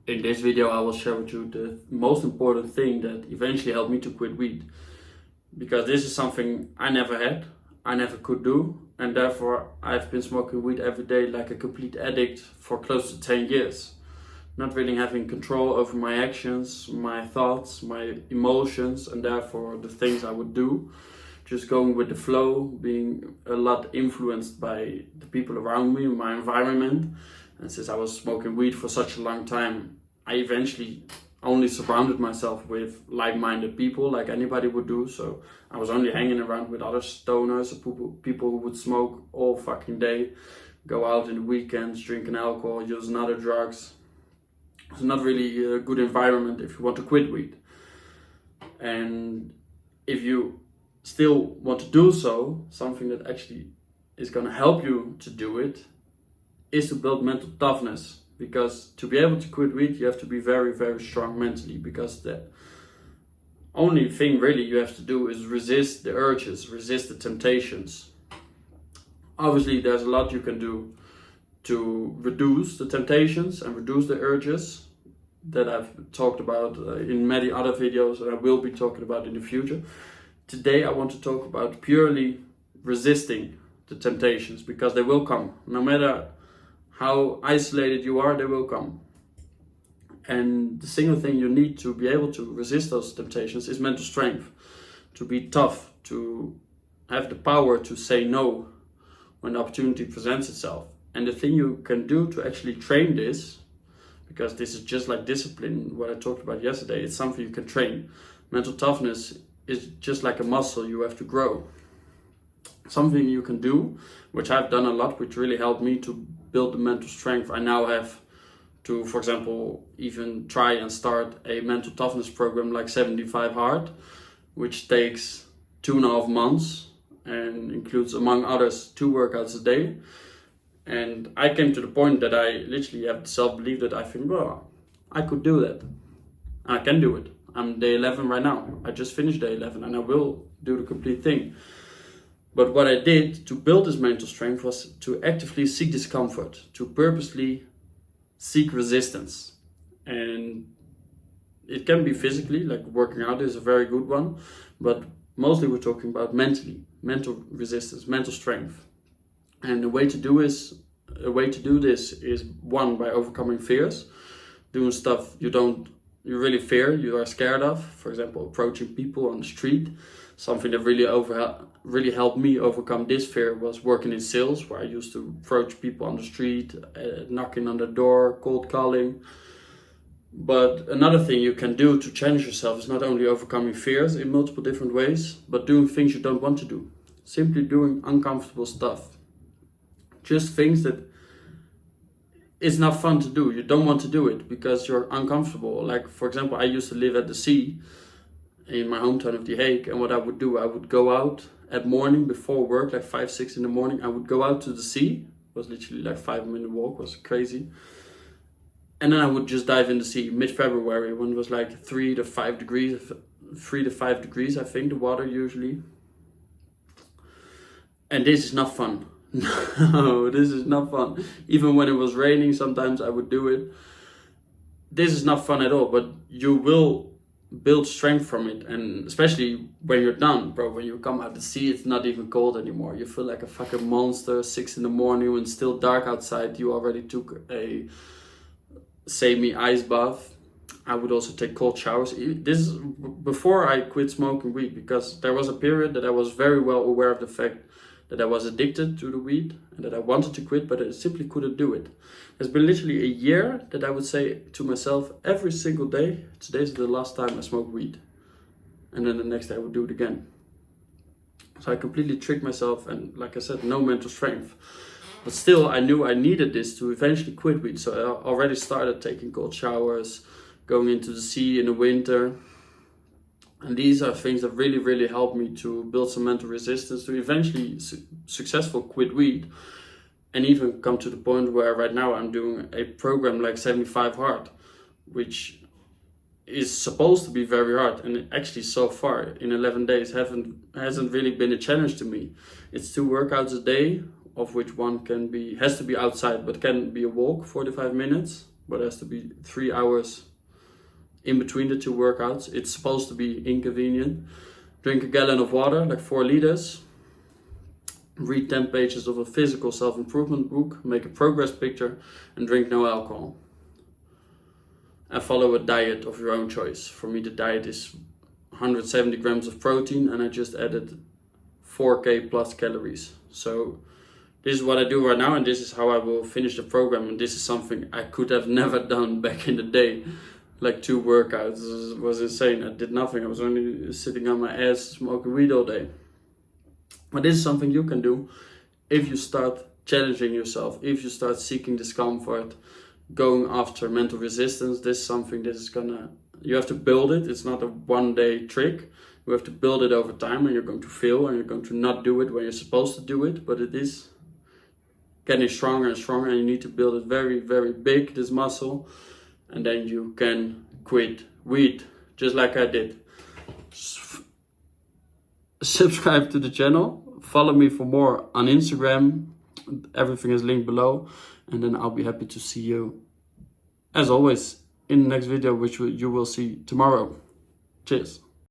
In this video I will share with you the most important thing that eventually helped me to quit weed. Because this is something I never had, I never could do, and therefore I've been smoking weed every day like a complete addict for close to 10 years. Not really having control over my actions, my thoughts, my emotions, and therefore the things I would do. Just going with the flow, being a lot influenced by the people around me, my environment. And since I was smoking weed for such a long time, I eventually only surrounded myself with like-minded people, like anybody would do. So I was only hanging around with other stoners, people who would smoke all fucking day, go out in the weekends, drinking alcohol, using other drugs. It's not really a good environment if you want to quit weed. And if you still want to do so, something that actually is going to help you to do it is to build mental toughness. Because to be able to quit weed, you have to be very, very strong mentally. Because the only thing really you have to do is resist the urges, resist the temptations. Obviously, there's a lot you can do to reduce the temptations and reduce the urges that I've talked about in many other videos, and I will be talking about in the future. Today I want to talk about purely resisting the temptations, because they will come. No matter how isolated you are, they will come. And the single thing you need to be able to resist those temptations is mental strength. To be tough, to have the power to say no when the opportunity presents itself. And the thing you can do to actually train this, because this is just like discipline, what I talked about yesterday, it's something you can train. Mental toughness is just like a muscle you have to grow. Something you can do, which I've done a lot, which really helped me to build the mental strength I now have to, for example, even try and start a mental toughness program like 75 Hard, which takes 2.5 months and includes, among others, 2 workouts a day. And I came to the point that I literally have the self-belief that I think, well, I could do that. I can do it. I'm day 11 right now. I just finished day 11 and I will do the complete thing. But what I did to build this mental strength was to actively seek discomfort, to purposely seek resistance. And it can be physically, like working out is a very good one, but mostly we're talking about mentally, mental resistance, mental strength. And the way to do this is, one, by overcoming fears, doing stuff you really fear, you are scared of. For example, approaching people on the street. Something that really helped me overcome this fear was working in sales, where I used to approach people on the street, knocking on the door, cold calling. But another thing you can do to challenge yourself is not only overcoming fears in multiple different ways, but doing things you don't want to do. Simply doing uncomfortable stuff. Just things that it's not fun to do. You don't want to do it because you're uncomfortable. Like, for example, I used to live at the sea in my hometown of The Hague, and what I would do, I would go out at morning before work, like 5, 6 in the morning. I would go out to the sea. It was literally like 5-minute walk, it was crazy. And then I would just dive in the sea mid-February when it was like 3 to 5 degrees, I think, the water usually. And this is not fun. No, this is not fun. Even when it was raining, sometimes I would do it. This is not fun at all, but you will build strength from it. And especially when you're done, bro, when you come out to sea, it's not even cold anymore. You feel like a fucking monster. 6 in the morning when it's still dark outside, you already took a semi-ice bath. I would also take cold showers. This is before I quit smoking weed, because there was a period that I was very well aware of the fact that I was addicted to the weed and that I wanted to quit, but I simply couldn't do it. There's been literally a year that I would say to myself every single day, today's the last time I smoke weed. And then the next day I would do it again. So I completely tricked myself, and like I said, no mental strength. But still, I knew I needed this to eventually quit weed. So I already started taking cold showers, going into the sea in the winter. And these are things that really, really helped me to build some mental resistance to eventually successful quit weed. And even come to the point where right now I'm doing a program like 75 Hard, which is supposed to be very hard. And actually so far in 11 days hasn't really been a challenge to me. It's 2 workouts a day, of which one has to be outside, but can be a walk, 45 minutes. but it has to be 3 hours in between the 2 workouts. It's supposed to be inconvenient. Drink a gallon of water, like 4 liters. Read 10 pages of a physical self-improvement book. Make a progress picture and drink no alcohol. And follow a diet of your own choice. For me, the diet is 170 grams of protein, and I just added 4k plus calories. So this is what I do right now, and this is how I will finish the program. And this is something I could have never done back in the day. Like 2 workouts, it was insane. I did nothing. I was only sitting on my ass smoking weed all day. But this is something you can do if you start challenging yourself, if you start seeking discomfort, going after mental resistance. This is something that is you have to build it. It's not a one-day trick. You have to build it over time, and you're going to fail, and you're going to not do it when you're supposed to do it, but it is getting stronger and stronger, and you need to build it very, very big, this muscle, and then you can quit weed, just like I did. Subscribe to the channel, follow me for more on Instagram, everything is linked below, and then I'll be happy to see you, as always, in the next video, which you will see tomorrow. Cheers.